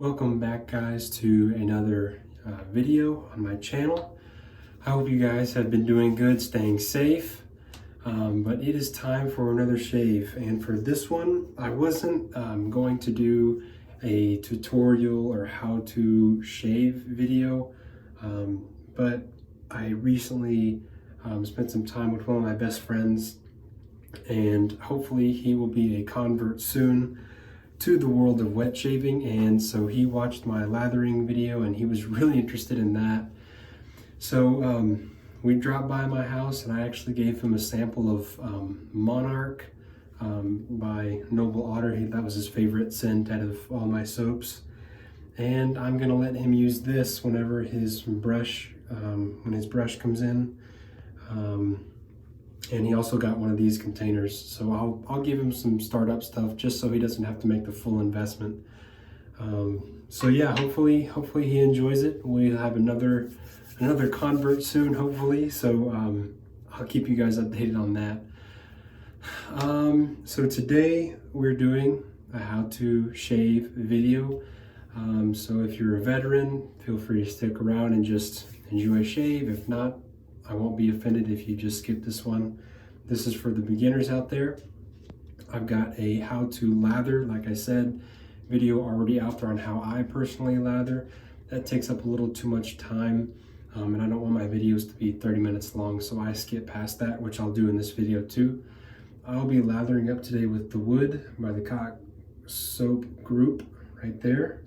Welcome back, guys, to another video on my channel. I hope you guys have been doing good, staying safe, but it is time for another shave. And for this one, I wasn't going to do a tutorial or how to shave video, but I recently spent some time with one of my best friends, and hopefully he will be a convert soon to the world of wet shaving. And so he watched my lathering video and he was really interested in that. So we dropped by my house and I actually gave him a sample of Monarch by Noble Otter. That was his favorite scent out of all my soaps. And I'm gonna let him use this whenever his brush, when his brush comes in. And he also got one of these containers, so I'll give him some startup stuff just so he doesn't have to make the full investment. So yeah, hopefully he enjoys it. We'll have another convert soon, hopefully. So I'll keep you guys updated on that. So today we're doing a how to shave video. So if you're a veteran, feel free to stick around and just enjoy a shave. If not, I won't be offended if you just skip this one. This is for the beginners out there. I've got a how to lather, like I said, video already out there on how I personally lather. That takes up a little too much time, and I don't want my videos to be 30 minutes long, so I skip past that, which I'll do in this video too. I'll be lathering up today with the Wood by the Cock Soap Group right there.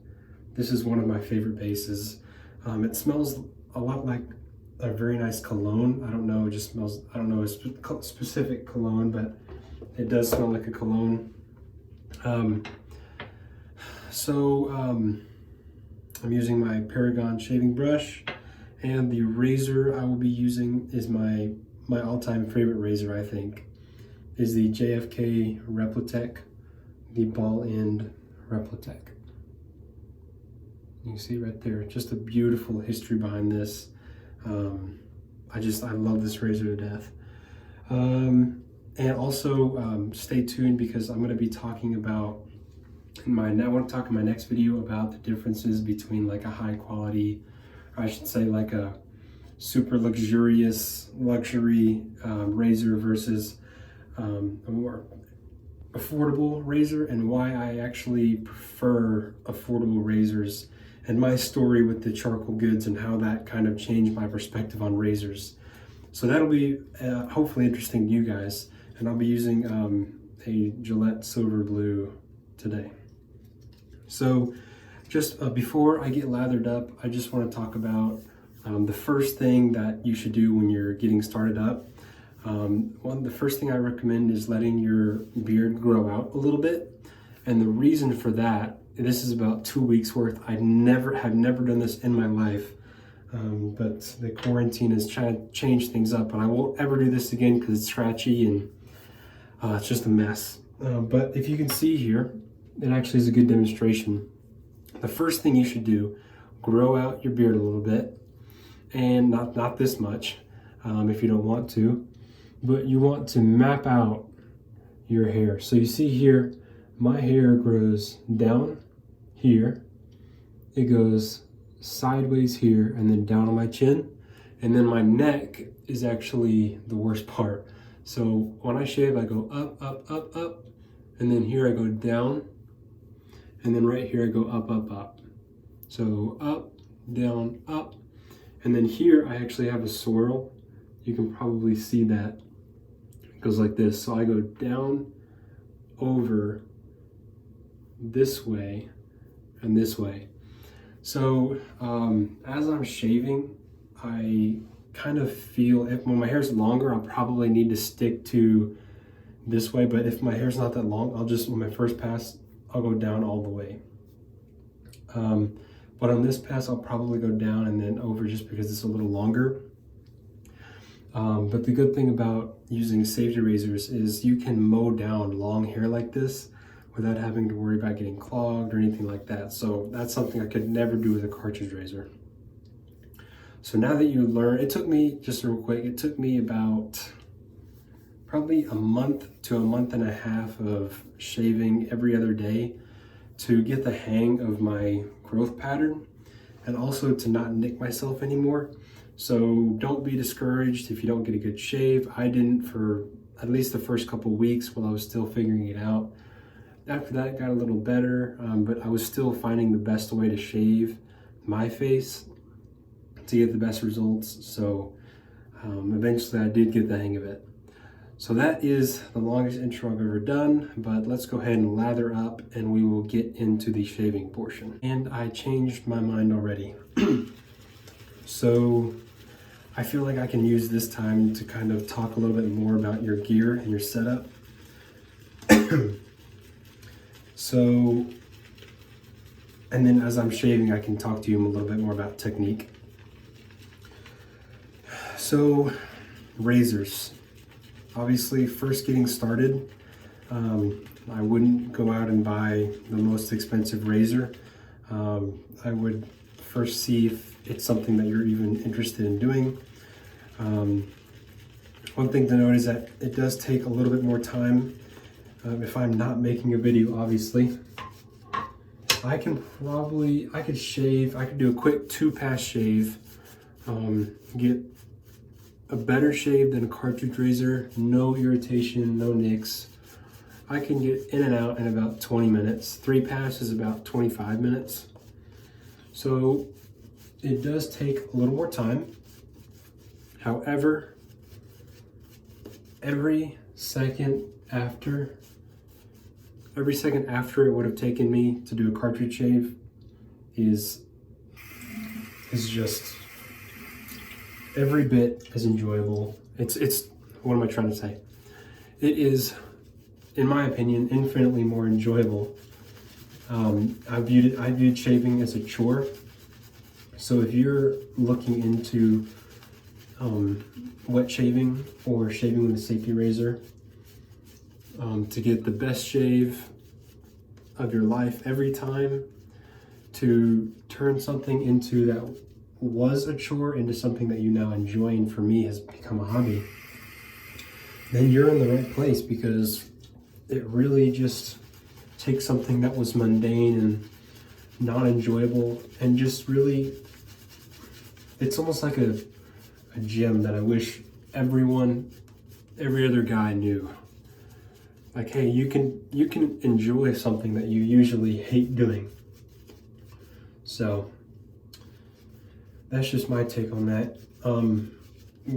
This is one of my favorite bases. It smells a lot like a very nice cologne. I don't know, it just smells, I don't know a specific cologne, but it does smell like a cologne. I'm using my Paragon shaving brush, and the razor I will be using is my all-time favorite razor, I think, is the JFK Replitech, the ball end Replitech. You can see right there, just a beautiful history behind this. I love this razor to death. And also stay tuned, because I'm going to be talking about I want to talk in my next video about the differences between like a high quality, or I should say like a super luxurious luxury razor versus a more affordable razor, and why I actually prefer affordable razors, and my story with the charcoal goods and how that kind of changed my perspective on razors. So that'll be hopefully interesting to you guys. And I'll be using a Gillette Silver Blue today. So just before I get lathered up, I just want to talk about the first thing that you should do when you're getting started up. The first thing I recommend is letting your beard grow out a little bit. And the reason for that, this is about 2 weeks worth. I have never done this in my life, but the quarantine has changed things up, and I won't ever do this again because it's scratchy and it's just a mess. But if you can see here, it actually is a good demonstration. The first thing you should do, grow out your beard a little bit, and not this much if you don't want to, but you want to map out your hair. So you see here, my hair grows down here, it goes sideways here, and then down on my chin, and then my neck is actually the worst part. So when I shave, I go up, up, up, up, and then here I go down, and then right here I go up, up, up. So up, down, up, and then here I actually have a swirl. You can probably see that. It goes like this. So I go down, over, this way, and this way. So as I'm shaving, I kind of feel, when my hair's longer, I'll probably need to stick to this way, but if my hair's not that long, I'll just, on my first pass, I'll go down all the way. But on this pass, I'll probably go down and then over, just because it's a little longer. But the good thing about using safety razors is you can mow down long hair like this without having to worry about getting clogged or anything like that. So that's something I could never do with a cartridge razor. So now that you learn, it took me, just real quick, it took me about probably a month to a month and a half of shaving every other day to get the hang of my growth pattern, and also to not nick myself anymore. So don't be discouraged if you don't get a good shave. I didn't for at least the first couple weeks while I was still figuring it out. After that, it got a little better, but I was still finding the best way to shave my face to get the best results. So eventually I did get the hang of it. So that is the longest intro I've ever done, but let's go ahead and lather up and we will get into the shaving portion. And I changed my mind already. So I feel like I can use this time to kind of talk a little bit more about your gear and your setup. So, and then as I'm shaving, I can talk to you a little bit more about technique. So, razors. Obviously, first getting started, I wouldn't go out and buy the most expensive razor. I would first see if it's something that you're even interested in doing. One thing to note is that it does take a little bit more time. If I'm not making a video, obviously, I could do a quick 2-pass shave, get a better shave than a cartridge razor, no irritation, no nicks. I can get in and out in about 20 minutes. 3-pass is about 25 minutes. So it does take a little more time. However, every second after it would have taken me to do a cartridge shave is just every bit as enjoyable. It's what am I trying to say? It is, in my opinion, infinitely more enjoyable. I viewed shaving as a chore. So if you're looking into wet shaving or shaving with a safety razor, to get the best shave of your life every time, to turn something into that was a chore into something that you now enjoy and for me has become a hobby, then you're in the right place, because it really just takes something that was mundane and not enjoyable and just really, it's almost like a gem that I wish every other guy knew. Like, hey, you can enjoy something that you usually hate doing. So that's just my take on that.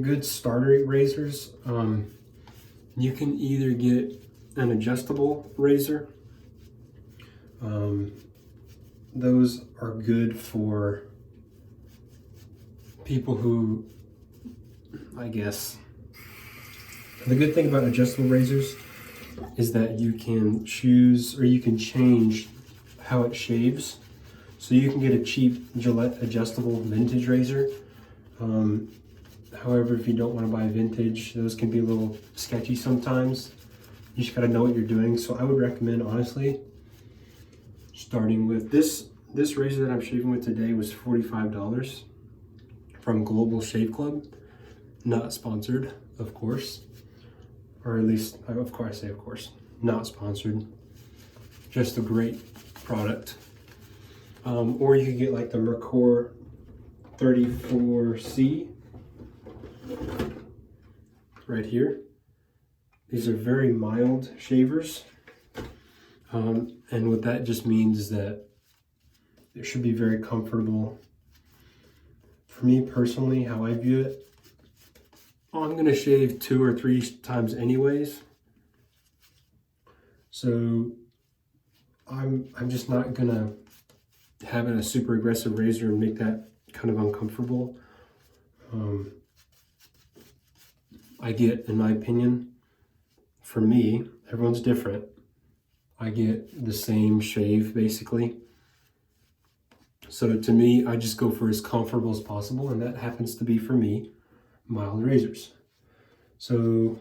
Good starter razors. You can either get an adjustable razor. Those are good for people who, I guess, the good thing about adjustable razors is that you can choose, or you can change how it shaves. So you can get a cheap Gillette adjustable vintage razor. However, if you don't want to buy vintage, those can be a little sketchy sometimes. You just gotta know what you're doing. So I would recommend, honestly, starting with this razor that I'm shaving with today was $45 from Global Shave Club. Not sponsored, of course. Or at least, of course, I say of course, not sponsored. Just a great product. Or you could get like the Mercor 34C right here. These are very mild shavers. And what that just means is that it should be very comfortable. For me personally, how I view it, I'm gonna shave 2 or 3 times anyways. So I'm just not gonna have a super aggressive razor and make that kind of uncomfortable. I get, in my opinion, for me, everyone's different. I get the same shave basically. So to me, I just go for as comfortable as possible, and that happens to be for me, mild razors. So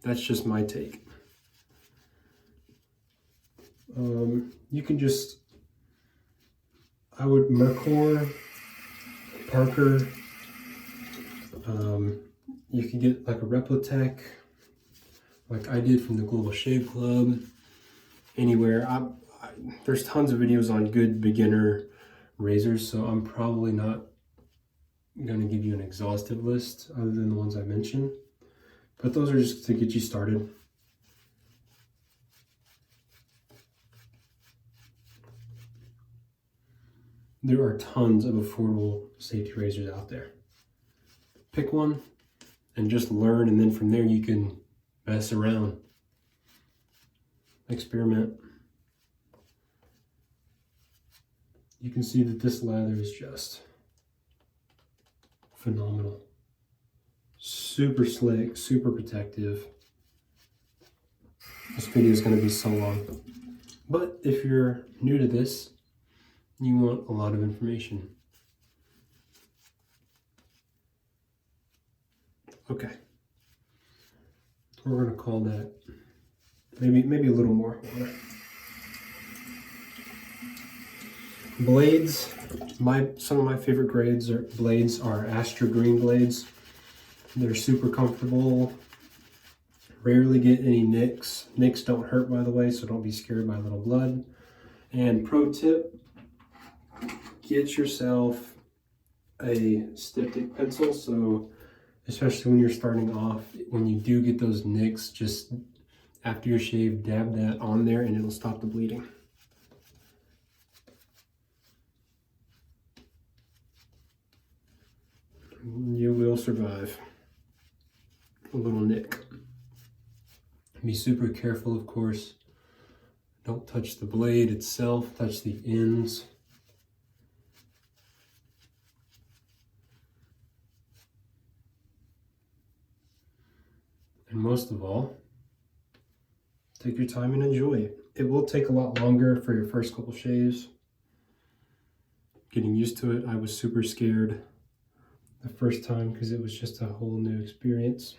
that's just my take. You can just, I would Mercor, Parker, you can get like a Replitech, like I did from the Global Shave Club, anywhere. there's tons of videos on good beginner razors, so I'm probably not going to give you an exhaustive list other than the ones I mentioned. But those are just to get you started. There are tons of affordable safety razors out there. Pick one and just learn, and then from there you can mess around, experiment. You can see that this lather is just phenomenal. Super slick, super protective. This video is going to be so long. But if you're new to this, you want a lot of information. Okay. We're going to call that maybe a little more. Blades. Some of my favorite blades are Astra Green blades. They're super comfortable. Rarely get any nicks. Nicks don't hurt, by the way, so don't be scared by a little blood. And pro tip, get yourself a styptic pencil. So especially when you're starting off, when you do get those nicks, just after your shave, dab that on there and it'll stop the bleeding. You will survive a little nick. Be super careful, of course. Don't touch the blade itself, touch the ends. And most of all, take your time and enjoy it. It will take a lot longer for your first couple shaves. Getting used to it, I was super scared the first time because it was just a whole new experience.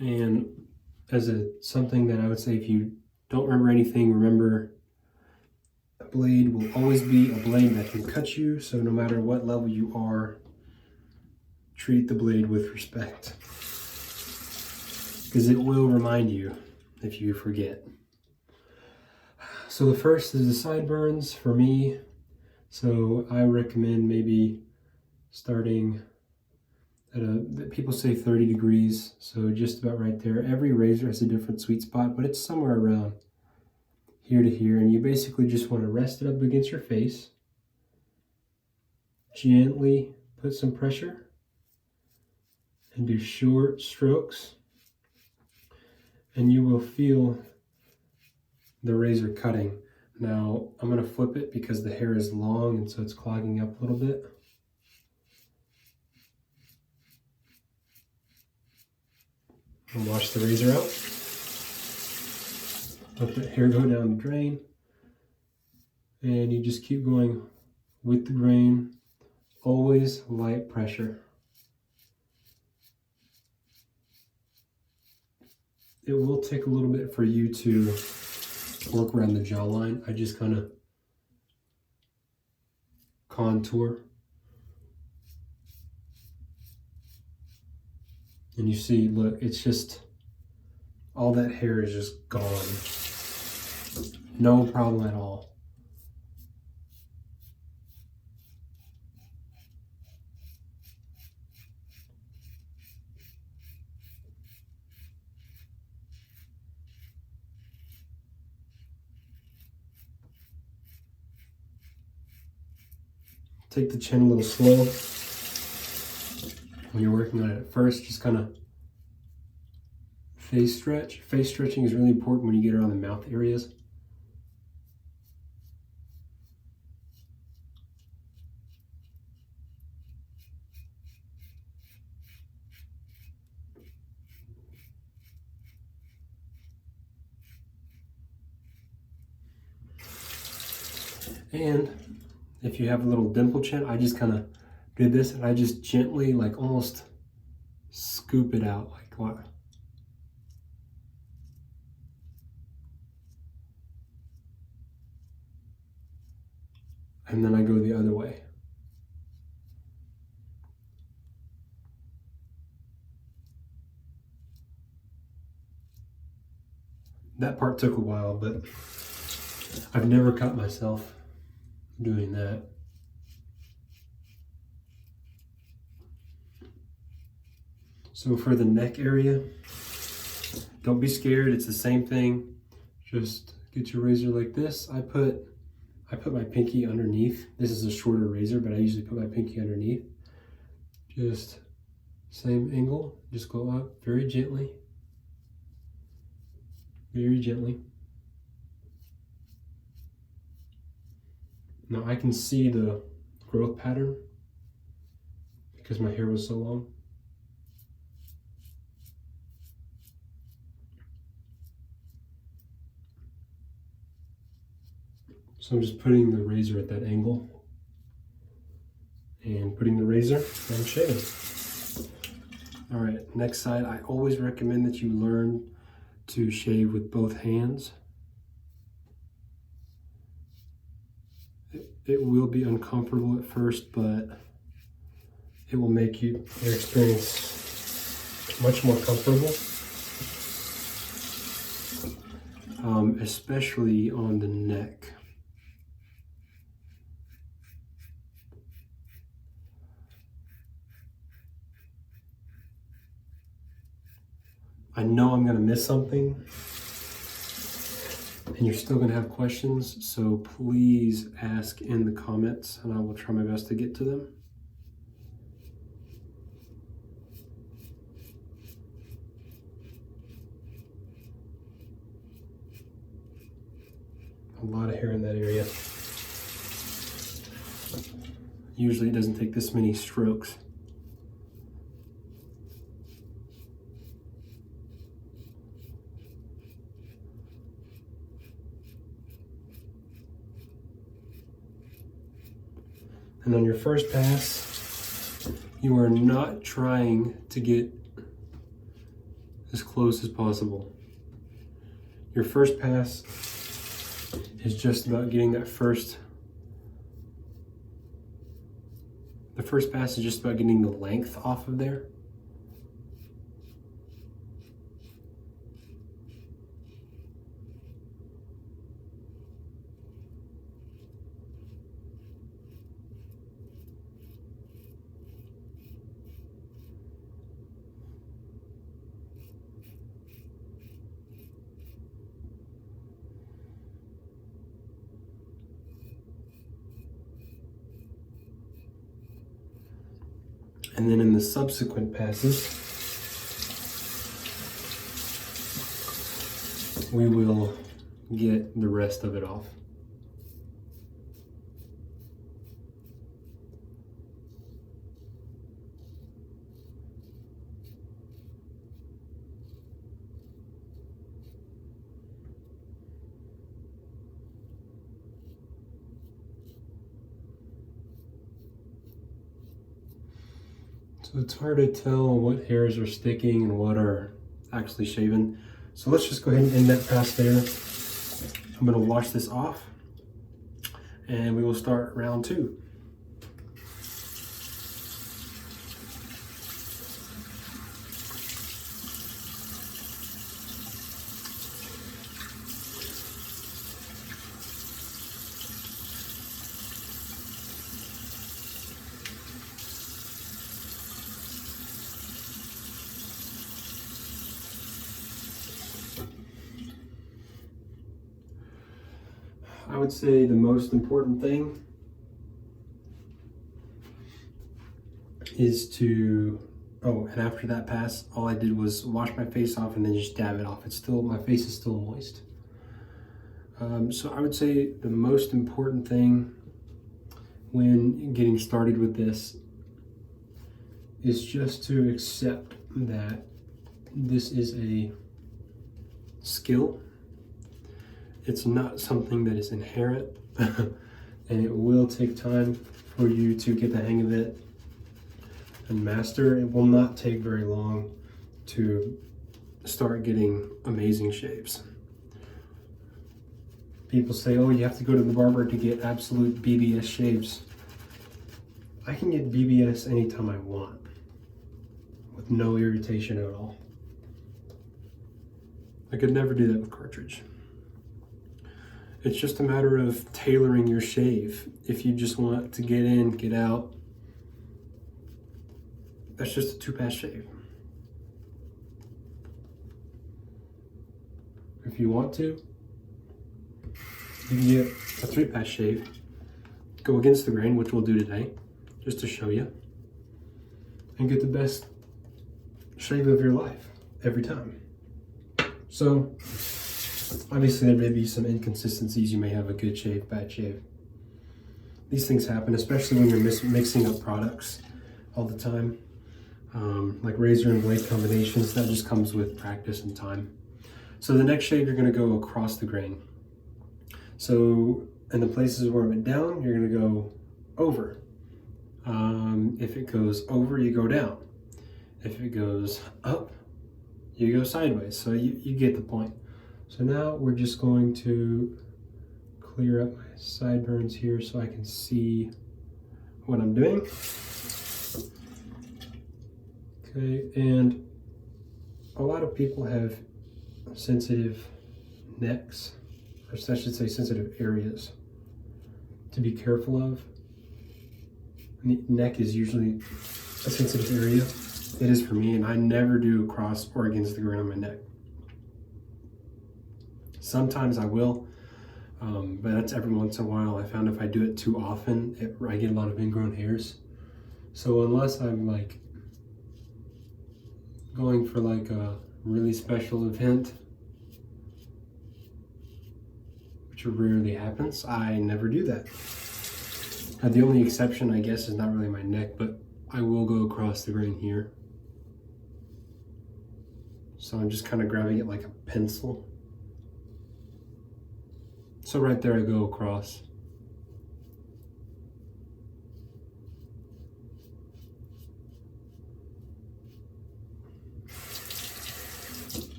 And as something that I would say, if you don't remember anything, remember a blade will always be a blade that can cut you. So no matter what level you are, treat the blade with respect, because it will remind you if you forget. So the first is the sideburns for me. So I recommend maybe starting at people say 30 degrees. So just about right there. Every razor has a different sweet spot, but it's somewhere around here to here. And you basically just want to rest it up against your face. Gently put some pressure and do short strokes. And you will feel the razor cutting. Now I'm going to flip it because the hair is long and so it's clogging up a little bit. And wash the razor out. Let the hair go down the drain. And you just keep going with the grain. Always light pressure. It will take a little bit for you to work around the jawline. I just kind of contour. And you see, look, it's just, all that hair is just gone. No problem at all. Take the chin a little slow. When you're working on it at first, just kind of face stretch. Face stretching is really important when you get around the mouth areas. And if you have a little dimple chin, I just kind of did this and I just gently, like almost scoop it out like what? And then I go the other way. That part took a while, but I've never cut myself doing that. So for the neck area, don't be scared, it's the same thing. Just get your razor like this. I put my pinky underneath. This is a shorter razor, but I usually put my pinky underneath. Just same angle, just go up very gently. Very gently. Now I can see the growth pattern because my hair was so long. So I'm just putting the razor at that angle and putting the razor and shaving. All right, next side. I always recommend that you learn to shave with both hands. It will be uncomfortable at first, but it will make your experience much more comfortable. Especially on the neck. I know I'm gonna miss something and you're still gonna have questions, so please ask in the comments and I will try my best to get to them. A lot of hair in that area. Usually it doesn't take this many strokes. And on your first pass, you are not trying to get as close as possible. Your first pass is just about getting that first. The first pass is just about getting the length off of there. And then in the subsequent passes, we will get the rest of it off. So it's hard to tell what hairs are sticking and what are actually shaven. So let's just go ahead and end that pass there. I'm gonna wash this off and we will start round 2. I would say the most important thing is to, and after that pass, all I did was wash my face off and then just dab it off. It's still, my face is still moist. So I would say the most important thing when getting started with this is just to accept that this is a skill. It's not something that is inherent and it will take time for you to get the hang of it and master. It will not take very long to start getting amazing shaves. People say, oh, you have to go to the barber to get absolute BBS shaves. I can get BBS anytime I want with no irritation at all. I could never do that with cartridge. It's just a matter of tailoring your shave. If you just want to get in, get out, that's just a 2-pass shave. If you want to, you can get a 3-pass shave, go against the grain, which we'll do today, just to show you, and get the best shave of your life every time. So, obviously there may be some inconsistencies. You may have a good shave, bad shave. These things happen, especially when you're mixing up products all the time. Like razor and blade combinations, that just comes with practice and time. So the next shave, you're gonna go across the grain. So in the places where it went down, you're gonna go over. If it goes over, you go down. If it goes up, you go sideways. So you get the point. So now we're just going to clear up my sideburns here so I can see what I'm doing. Okay, and a lot of people have sensitive necks, or I should say sensitive areas to be careful of. And the neck is usually a sensitive area. It is for me, and I never do across or against the grain on my neck. Sometimes I will, but that's every once in a while. I found if I do it too often, I get a lot of ingrown hairs. So unless I'm like going for like a really special event, which rarely happens, I never do that. The only exception, I guess, is not really my neck, but I will go across the grain here. So I'm just kind of grabbing it like a pencil. So right there I go across.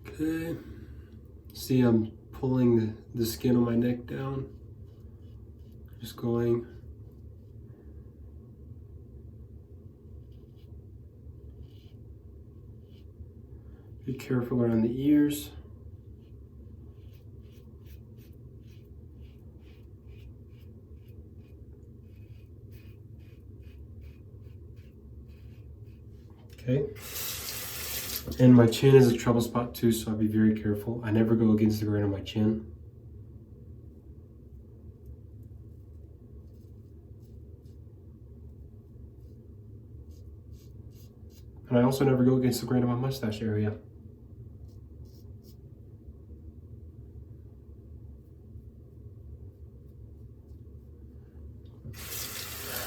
Okay. See, I'm pulling the skin on my neck down. Just going. Be careful around the ears. Okay. And my chin is a trouble spot too, so I'll be very careful. I never go against the grain on my chin. And I also never go against the grain on my mustache area.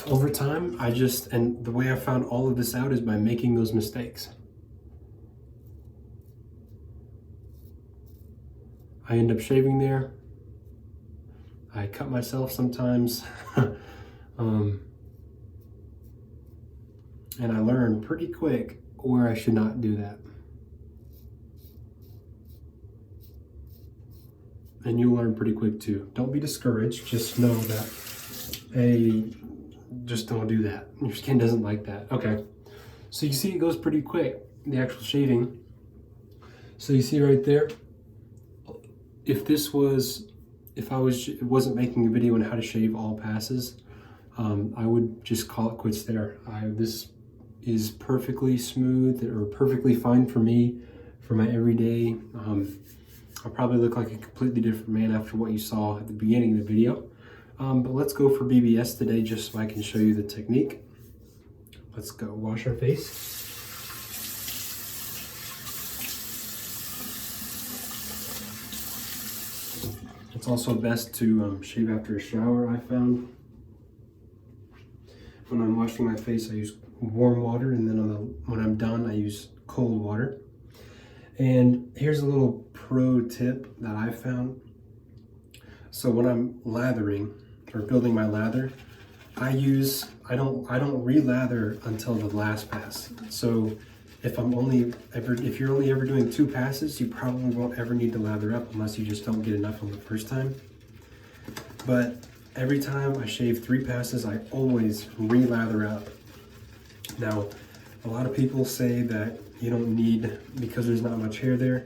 Over time, and the way I found all of this out is by making those mistakes. I end up shaving there. I cut myself sometimes. And I learned pretty quick where I should not do that. And you'll learn pretty quick too. Don't be discouraged, just know that, just don't do that. Your skin doesn't like that. Okay, so you see it goes pretty quick, the actual shaving. So you see right there, if I wasn't making a video on how to shave all passes, I would just call it quits there. This is perfectly smooth or perfectly fine for me, for my everyday. I'll probably look like a completely different man after what you saw at the beginning of the video. But let's go for BBS today just so I can show you the technique. Let's go wash our face. It's also best to shave after a shower, I found. When I'm washing my face, I use warm water, and then when I'm done, I use cold water. And here's a little pro tip that I found. So when I'm lathering or building my lather, I don't re-lather until the last pass. So if you're only ever doing 2 passes, you probably won't ever need to lather up unless you just don't get enough on the first time. But every time I shave 3 passes, I always re-lather up. Now, a lot of people say that You don't need, because there's not much hair there,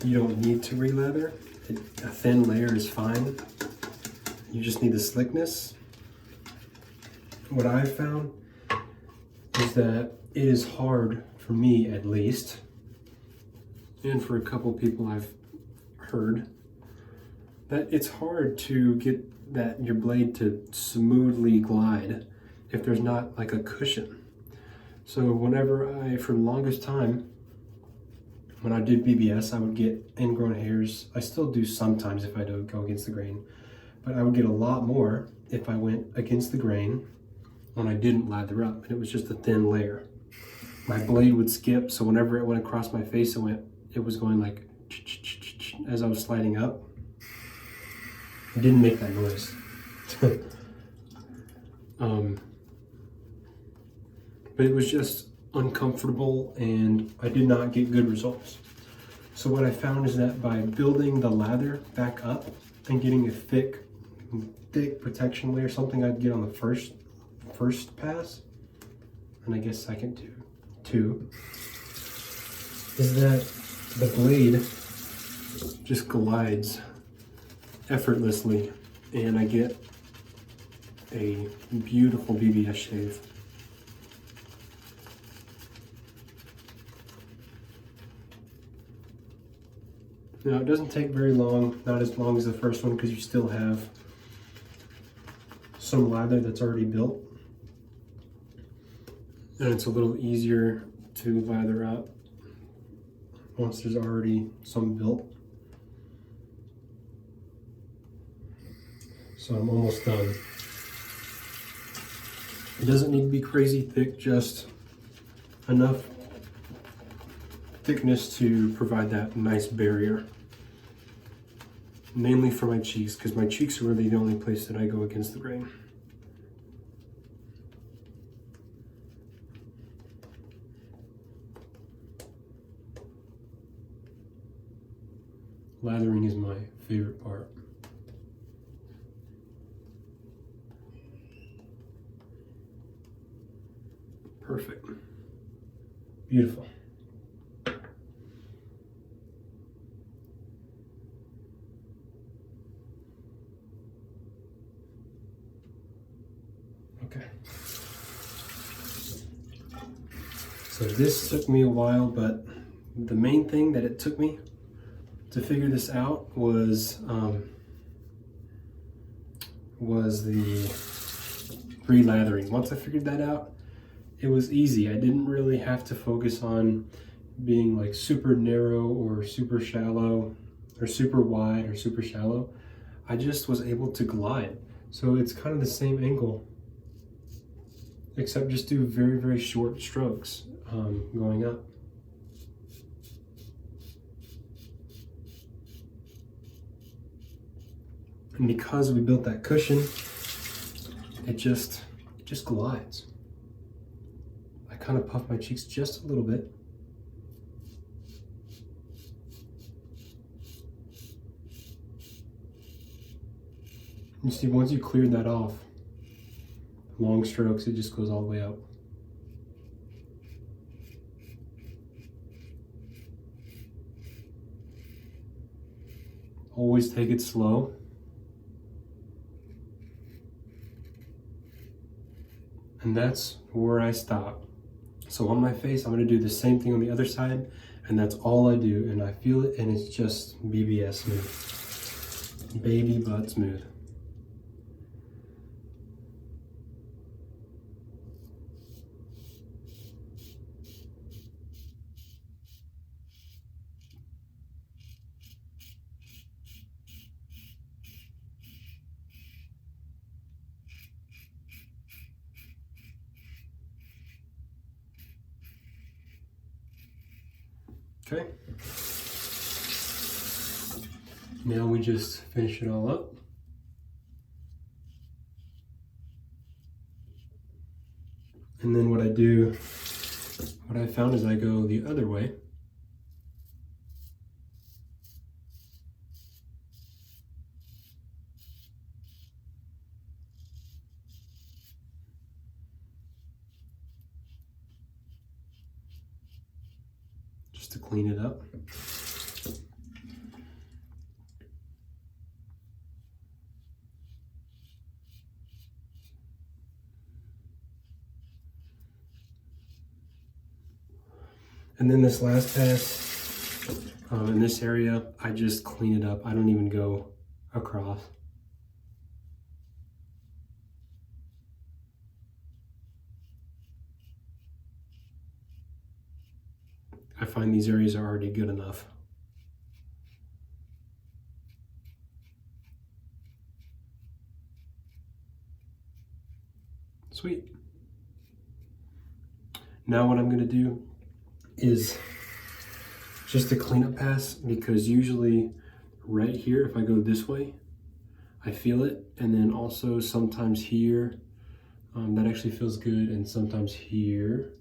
you don't need to re-lather. A thin layer is fine. You just need the slickness. What I've found is that it is hard, for me at least, and for a couple people I've heard, that it's hard to get your blade to smoothly glide if there's not like a cushion. So whenever for the longest time, when I did BBS, I would get ingrown hairs. I still do sometimes if I don't go against the grain, but I would get a lot more if I went against the grain when I didn't lather up, and it was just a thin layer. My blade would skip, so whenever it went across my face, it was going like as I was sliding up. It didn't make that noise. But it was just uncomfortable, and I did not get good results. So what I found is that by building the lather back up and getting a thick protection layer, something I'd get on the first pass, and I guess second too, is that the blade just glides effortlessly, and I get a beautiful BBS shave. Now, it doesn't take very long, not as long as the first one, because you still have some lather that's already built. And it's a little easier to lather up once there's already some built. So I'm almost done. It doesn't need to be crazy thick, just enough thickness to provide that nice barrier. Mainly for my cheeks, because my cheeks are really the only place that I go against the grain. Lathering is my favorite part. Perfect. Beautiful. Okay. So this took me a while, but the main thing that it took me to figure this out was the re-lathering. Once I figured that out, it was easy. I didn't really have to focus on being like super narrow or super shallow or super wide or super shallow. I just was able to glide. So it's kind of the same angle, except just do very, very short strokes going up. And because we built that cushion, it just glides. I kind of puff my cheeks just a little bit. You see, once you cleared that off, long strokes, it just goes all the way up. Always take it slow. And that's where I stop. So on my face, I'm gonna do the same thing on the other side, and that's all I do, and I feel it, and it's just BBS smooth. Baby butt smooth. Okay. Now we just finish it all up. And then what I found is I go the other way. just to clean it up. And then this last pass, in this area, I just clean it up. I don't even go across. I find these areas are already good enough. Sweet. Now what I'm gonna do is just a cleanup pass, because usually right here, if I go this way, I feel it, and then also sometimes here, that actually feels good, and sometimes here.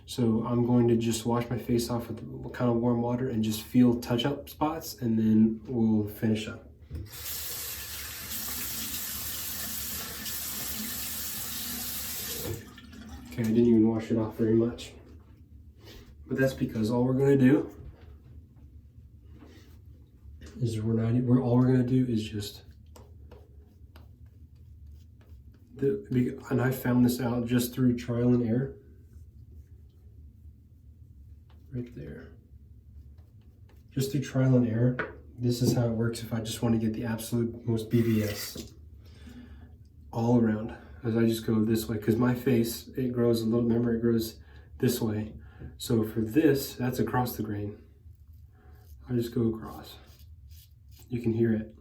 So I'm going to just wash my face off with kind of warm water and just feel touch-up spots, and then we'll finish up. Okay, I didn't even wash it off very much. But that's because all we're gonna do is just and I found this out just through trial and error. Right there. Just through trial and error. This is how it works if I just want to get the absolute most BBS all around. As I just go this way, because my face, it grows a little, remember it grows this way. So for this, that's across the grain. I just go across. You can hear it.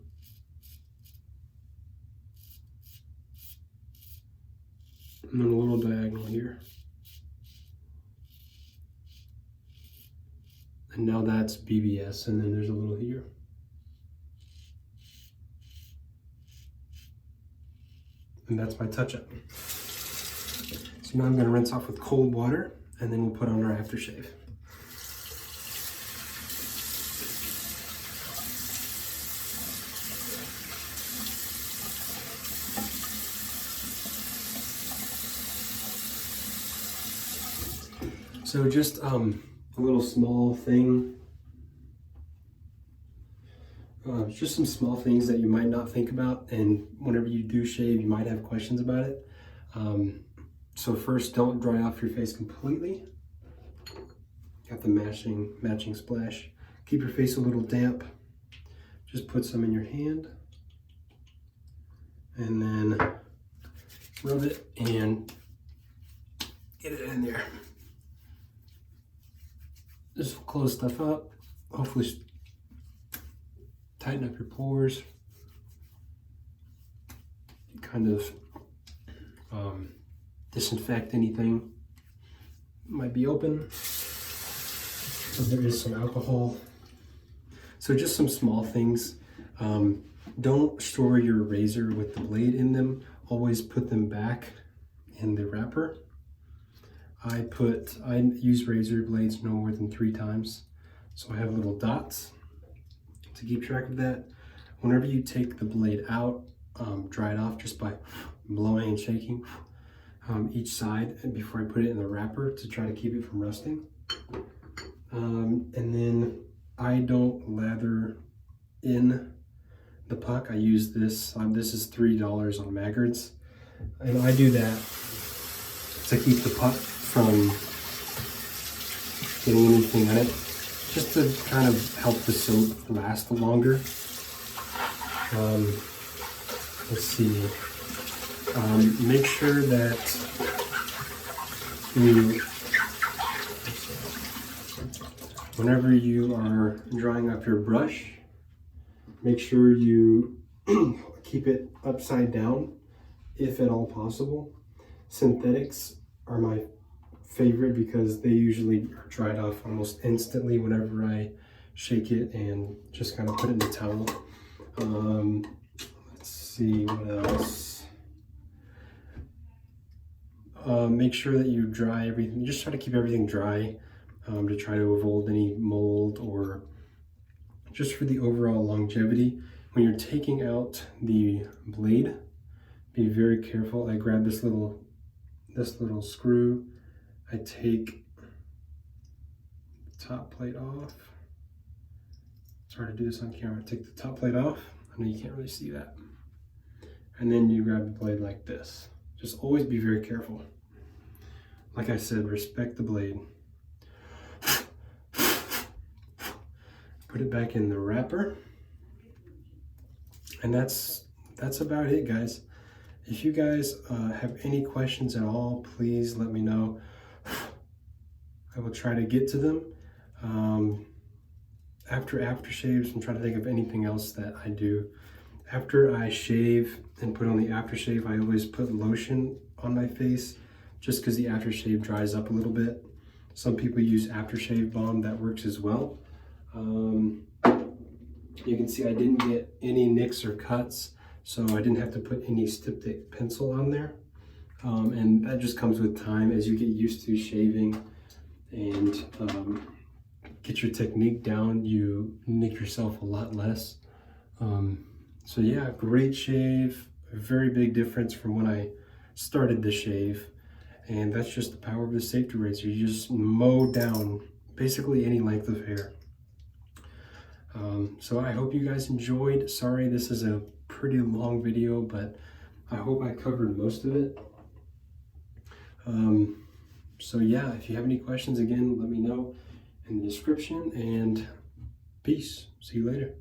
And then a little diagonal here. And now that's BBS, and then there's a little here. And that's my touch-up. So now I'm gonna rinse off with cold water, and then we'll put on our aftershave. So just a little small thing, just some small things that you might not think about, and whenever you do shave, you might have questions about it. So first, don't dry off your face completely. Got the matching splash. Keep your face a little damp. Just put some in your hand, and then rub it and get it in there. This will close stuff up, hopefully tighten up your pores, kind of disinfect anything might be open. So there is some alcohol. So just some small things. Don't store your razor with the blade in them. Always put them back in the wrapper. I use razor blades no more than 3 times. So I have little dots to keep track of that. Whenever you take the blade out, dry it off just by blowing and shaking each side and before I put it in the wrapper to try to keep it from rusting. And then I don't lather in the puck. I use this. This is $3 on Maggards. And I do that to keep the puck from getting anything on it, just to kind of help the soap last longer. Let's see. Make sure that whenever you are drying up your brush, make sure you keep it upside down, if at all possible. Synthetics are my favorite because they usually are dried off almost instantly whenever I shake it and just kind of put it in a towel. Let's see what else. Make sure that you dry everything. Just try to keep everything dry to try to avoid any mold, or just for the overall longevity. When you're taking out the blade, be very careful. I grab this little screw. I take top plate off. It's hard to do this on camera. Take the top plate off. I know you can't really see that. And then you grab the blade like this. Just always be very careful. Like I said, respect the blade. Put it back in the wrapper. And that's about it, guys. If you guys have any questions at all, please let me know. I will try to get to them. After aftershaves, I'm trying to think of anything else that I do. After I shave and put on the aftershave, I always put lotion on my face just because the aftershave dries up a little bit. Some people use aftershave balm, that works as well. You can see I didn't get any nicks or cuts, so I didn't have to put any styptic pencil on there. And that just comes with time as you get used to shaving and get your technique down, you nick yourself a lot less. So yeah, great shave, a very big difference from when I started the shave. And that's just the power of the safety razor. You just mow down basically any length of hair. So I hope you guys enjoyed. Sorry, this is a pretty long video, but I hope I covered most of it. So yeah, if you have any questions, again, let me know in the description, and peace. See you later.